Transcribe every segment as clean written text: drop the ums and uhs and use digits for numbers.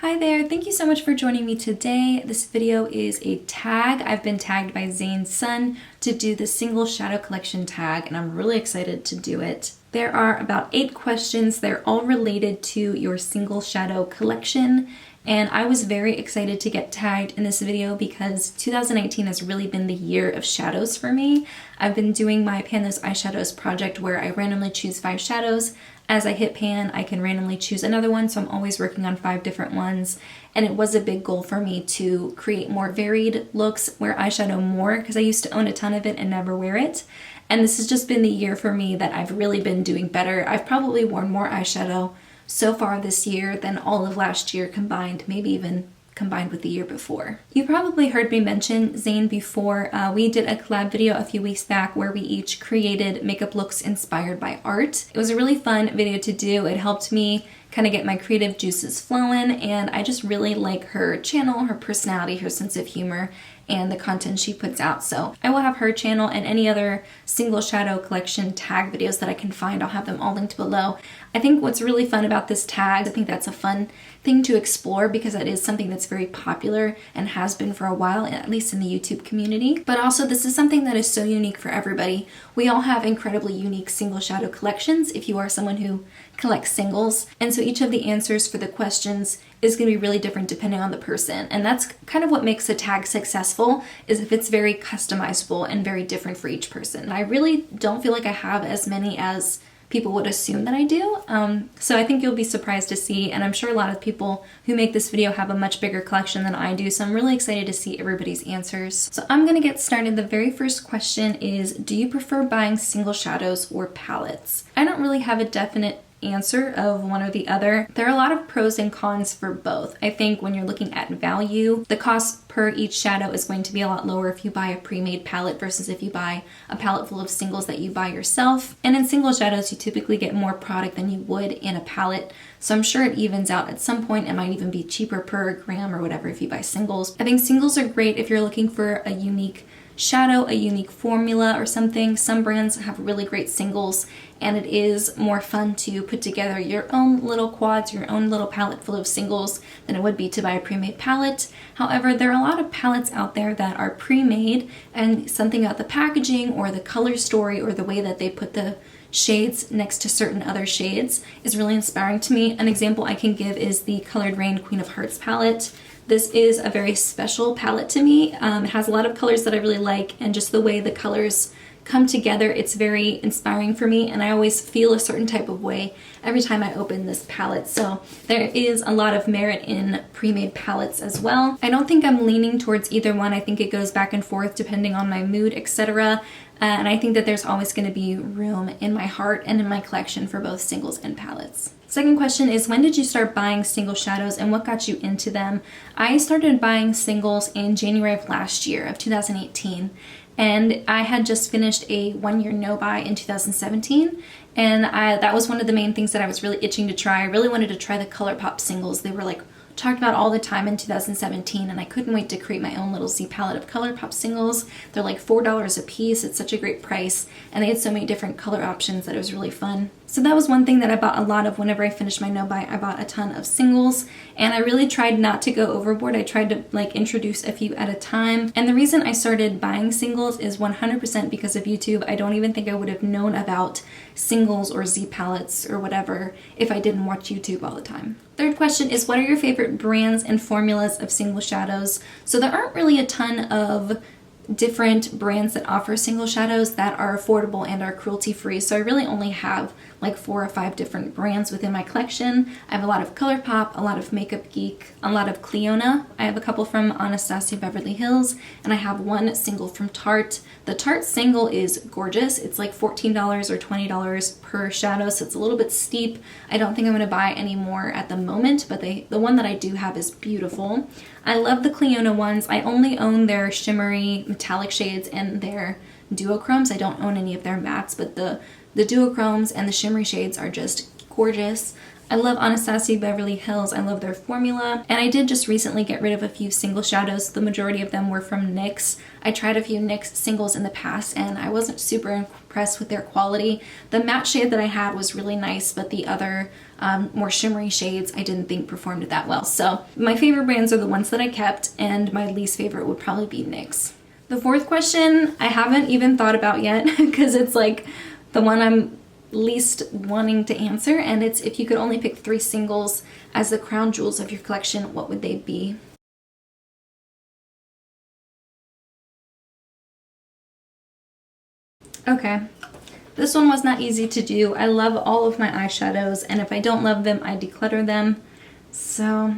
Hi there, thank you so much for joining me today. This video is a tag. I've been tagged by Zane's son to do the single shadow collection tag, and I'm really excited to do it. There are about 8 questions. They're all related to your single shadow collection, and I was very excited to get tagged in this video because 2019 has really been the year of shadows for me. I've been doing my Pan Those Eyeshadows project where I randomly choose 5 shadows. As I hit pan, I can randomly choose another one, so I'm always working on 5 different ones. And it was a big goal for me to create more varied looks, wear eyeshadow more, because I used to own a ton of it and never wear it. And this has just been the year for me that I've really been doing better. I've probably worn more eyeshadow so far this year than all of last year combined, maybe even combined with the year before. You probably heard me mention Zane before. We did a collab video a few weeks back where we each created makeup looks inspired by art. It was a really fun video to do. It helped me kind of get my creative juices flowing, and I just really like her channel, her personality, her sense of humor, and the content she puts out. So I will have her channel and any other single shadow collection tag videos that I can find. I'll have them all linked below. I think what's really fun about this tag, I think that's a fun thing to explore because it is something that's very popular and has been for a while, at least in the YouTube community. But also this is something that is so unique for everybody. We all have incredibly unique single shadow collections if you are someone who collects singles. And so each of the answers for the questions is going to be really different depending on the person. And that's kind of what makes a tag successful, is if it's very customizable and very different for each person. And I really don't feel like I have as many as people would assume that I do. So I think you'll be surprised to see, and I'm sure a lot of people who make this video have a much bigger collection than I do, so I'm really excited to see everybody's answers. So I'm gonna get started. The very first question is, do you prefer buying single shadows or palettes? I don't really have a definite answer of one or the other. There are a lot of pros and cons for both. I think when you're looking at value, the cost per each shadow is going to be a lot lower if you buy a pre-made palette versus if you buy a palette full of singles that you buy yourself. And in single shadows, you typically get more product than you would in a palette. So I'm sure it evens out at some point. It might even be cheaper per gram or whatever if you buy singles. I think singles are great if you're looking for a unique shadow, a unique formula or something. Some brands have really great singles, and it is more fun to put together your own little quads, your own little palette full of singles than it would be to buy a pre-made palette. However, there are a lot of palettes out there that are pre-made, and something about the packaging or the color story or the way that they put the shades next to certain other shades is really inspiring to me. An example I can give is the Colored Rain Queen of Hearts palette. This is a very special palette to me. It has a lot of colors that I really like, and just the way the colors come together, it's very inspiring for me, and I always feel a certain type of way every time I open this palette. So there is a lot of merit in pre-made palettes as well. I don't think I'm leaning towards either one. I think it goes back and forth depending on my mood, etc. And I think that there's always going to be room in my heart and in my collection for both singles and palettes. Second question is, when did you start buying single shadows and what got you into them? I started buying singles in January of last year, of 2018. And I had just finished a 1-year no-buy in 2017, and that was one of the main things that I was really itching to try. I really wanted to try the ColourPop singles. They were like talked about all the time in 2017, and I couldn't wait to create my own little Z palette of ColourPop singles. They're like $4 a piece. It's such a great price, and they had so many different color options that it was really fun. So that was one thing that I bought a lot of whenever I finished my no-buy. I bought a ton of singles, and I really tried not to go overboard. I tried to like introduce a few at a time. And the reason I started buying singles is 100% because of YouTube. I don't even think I would have known about singles or Z palettes or whatever if I didn't watch YouTube all the time. Third question is, what are your favorite brands and formulas of single shadows? So there aren't really a ton of different brands that offer single shadows that are affordable and are cruelty-free. So I really only have like 4 or 5 different brands within my collection. I have a lot of ColourPop, a lot of Makeup Geek, a lot of Clionadh. I have a couple from Anastasia Beverly Hills, and I have one single from Tarte. The Tarte single is gorgeous. It's like $14 or $20 per shadow, so it's a little bit steep. I don't think I'm going to buy any more at the moment, but the one that I do have is beautiful. I love the Clionadh ones. I only own their shimmery metallic shades and their duochromes. I don't own any of their mattes, but the duochromes and the shimmery shades are just gorgeous. I love Anastasia Beverly Hills. I love their formula. And I did just recently get rid of a few single shadows. The majority of them were from NYX. I tried a few NYX singles in the past and I wasn't super impressed with their quality. The matte shade that I had was really nice, but the other more shimmery shades I didn't think performed that well. So my favorite brands are the ones that I kept, and my least favorite would probably be NYX. The fourth question I haven't even thought about yet because it's like the one I'm least wanting to answer, and it's if you could only pick 3 singles as the crown jewels of your collection, what would they be? Okay, this one was not easy to do. I love all of my eyeshadows, and if I don't love them, I declutter them. So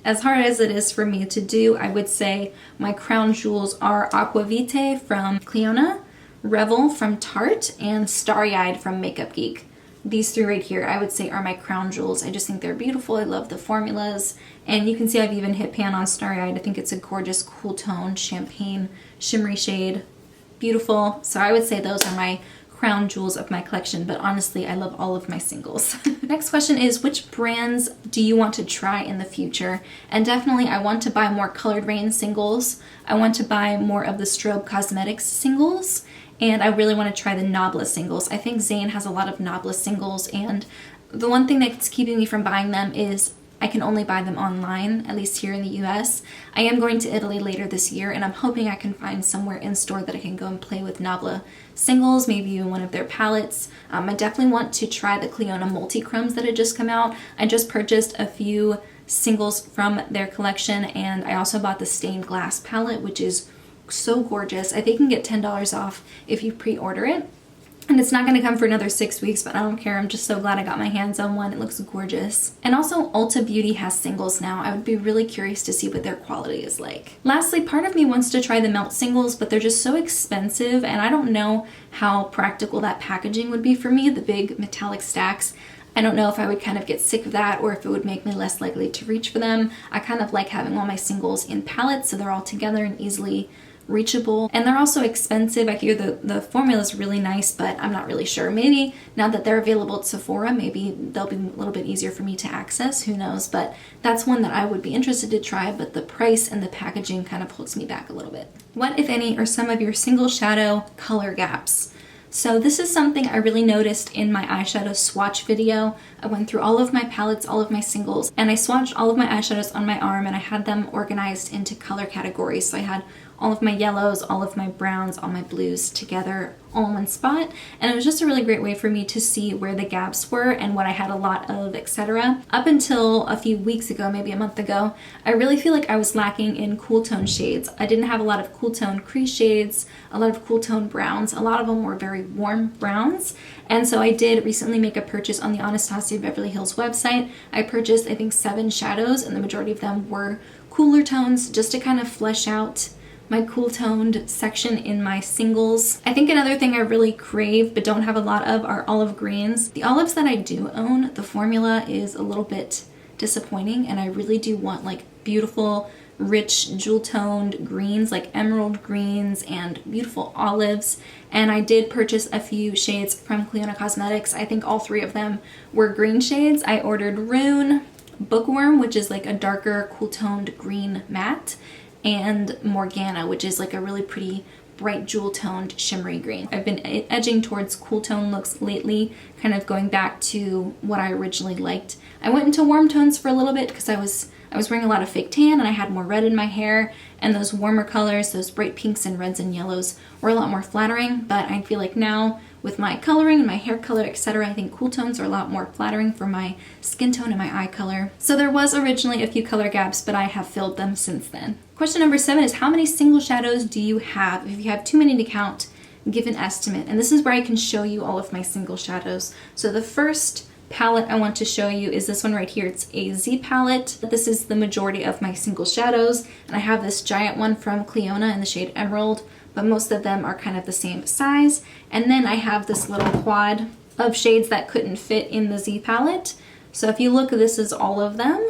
as hard as it is for me to do, I would say my crown jewels are Aquavite from Cliona, Revel from Tarte, and Starry Eyed from Makeup Geek. These 3 right here I would say are my crown jewels. I just think they're beautiful. I love the formulas, and you can see I've even hit pan on Starry Eyed. I think it's a gorgeous cool tone champagne shimmery shade. Beautiful. So I would say those are my crown jewels of my collection, but honestly I love all of my singles. Next question is, which brands do you want to try in the future? And definitely I want to buy more Colored Rain singles. I want to buy more of the Strobe Cosmetics singles, and I really want to try the Nabla singles. I think Zayn has a lot of Nabla singles, and the one thing that's keeping me from buying them is I can only buy them online, at least here in the US. I am going to Italy later this year, and I'm hoping I can find somewhere in store that I can go and play with Nabla singles, maybe even one of their palettes. I definitely want to try the Cliona Multi-Chromes that had just come out. I just purchased a few singles from their collection, and I also bought the Stained Glass palette, which is so gorgeous. I think you can get $10 off if you pre-order it. And it's not going to come for another 6 weeks, but I don't care. I'm just so glad I got my hands on one. It looks gorgeous. And also Ulta Beauty has singles now. I would be really curious to see what their quality is like. Lastly, part of me wants to try the Melt singles, but they're just so expensive, and I don't know how practical that packaging would be for me, the big metallic stacks. I don't know if I would kind of get sick of that or if it would make me less likely to reach for them. I kind of like having all my singles in palettes so they're all together and easily reachable, and they're also expensive. I hear the formula is really nice, but I'm not really sure. Maybe now that they're available at Sephora, maybe they'll be a little bit easier for me to access, who knows, but that's one that I would be interested to try, but the price and the packaging kind of holds me back a little bit. What, if any, are some of your single shadow color gaps? So this is something I really noticed in my eyeshadow swatch video. I went through all of my palettes, all of my singles, and I swatched all of my eyeshadows on my arm, and I had them organized into color categories. So I had all of my yellows, all of my browns, all my blues together all in one spot, and it was just a really great way for me to see where the gaps were and what I had a lot of, etc. Up until a few weeks ago, maybe a month ago, I really feel like I was lacking in cool tone shades. I didn't have a lot of cool tone crease shades, a lot of cool tone browns. A lot of them were very warm browns, and so I did recently make a purchase on the Anastasia Beverly Hills website. I purchased, I think, 7 shadows, and the majority of them were cooler tones, just to kind of flesh out my cool toned section in my singles. I think another thing I really crave but don't have a lot of are olive greens. The olives that I do own, the formula is a little bit disappointing, and I really do want like beautiful, rich, jewel toned greens, like emerald greens and beautiful olives. And I did purchase a few shades from Cliona Cosmetics. I think all 3 of them were green shades. I ordered Rune, Bookworm, which is like a darker cool toned green matte, and Morgana, which is like a really pretty bright jewel toned shimmery green. I've been edging towards cool tone looks lately, kind of going back to what I originally liked. I went into warm tones for a little bit because I was wearing a lot of fake tan and I had more red in my hair, and those warmer colors, those bright pinks and reds and yellows, were a lot more flattering. But I feel like now with my coloring and my hair color, etc., I think cool tones are a lot more flattering for my skin tone and my eye color. So there was originally a few color gaps, but I have filled them since then. Question number 7 is, how many single shadows do you have? If you have too many to count, give an estimate. And this is where I can show you all of my single shadows. So the first palette I want to show you is this one right here. It's a Z palette. This is the majority of my single shadows, and I have this giant one from Cliona in the shade Emerald, but most of them are kind of the same size. And then I have this little quad of shades that couldn't fit in the Z palette. So if you look, this is all of them.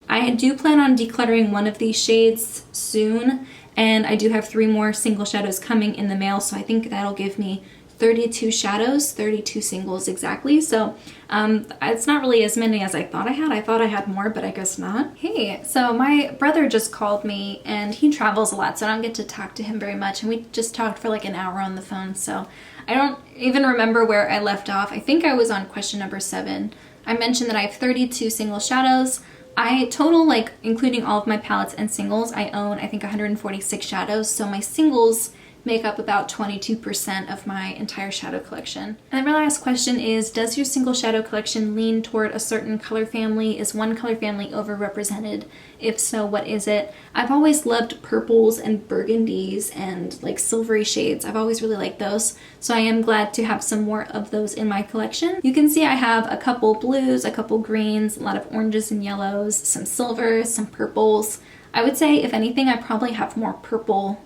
I do plan on decluttering one of these shades soon, and I do have 3 more single shadows coming in the mail, so I think that'll give me 32 shadows, 32 singles exactly. So it's not really as many as I thought I had. I thought I had more, but I guess not. Hey, so my brother just called me, and he travels a lot, so I don't get to talk to him very much, and we just talked for like an hour on the phone, so I don't even remember where I left off. I think I was on question number 7. I mentioned that I have 32 single shadows. I total, like including all of my palettes and singles, I own I think 146 shadows, so my singles make up about 22% of my entire shadow collection. And then my last question is, does your single shadow collection lean toward a certain color family? Is one color family overrepresented? If so, what is it? I've always loved purples and burgundies and like silvery shades. I've always really liked those, so I am glad to have some more of those in my collection. You can see I have a couple blues, a couple greens, a lot of oranges and yellows, some silvers, some purples. I would say, if anything, I probably have more purple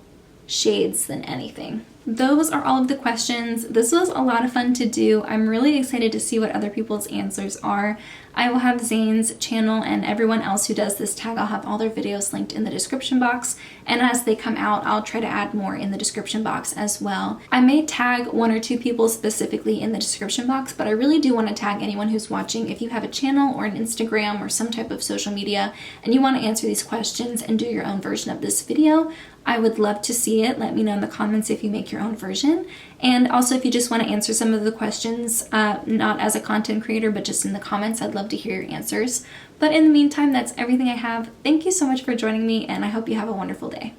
shades than anything. Those are all of the questions. This was a lot of fun to do. I'm really excited to see what other people's answers are. I will have Zane's channel and everyone else who does this tag, I'll have all their videos linked in the description box, and as they come out, I'll try to add more in the description box as well. I may tag 1 or 2 people specifically in the description box, but I really do want to tag anyone who's watching. If you have a channel or an Instagram or some type of social media and you want to answer these questions and do your own version of this video, I would love to see it. Let me know in the comments if you make your own version. And also, if you just want to answer some of the questions, not as a content creator, but just in the comments, I'd love to hear your answers. But in the meantime, that's everything I have. Thank you so much for joining me, and I hope you have a wonderful day.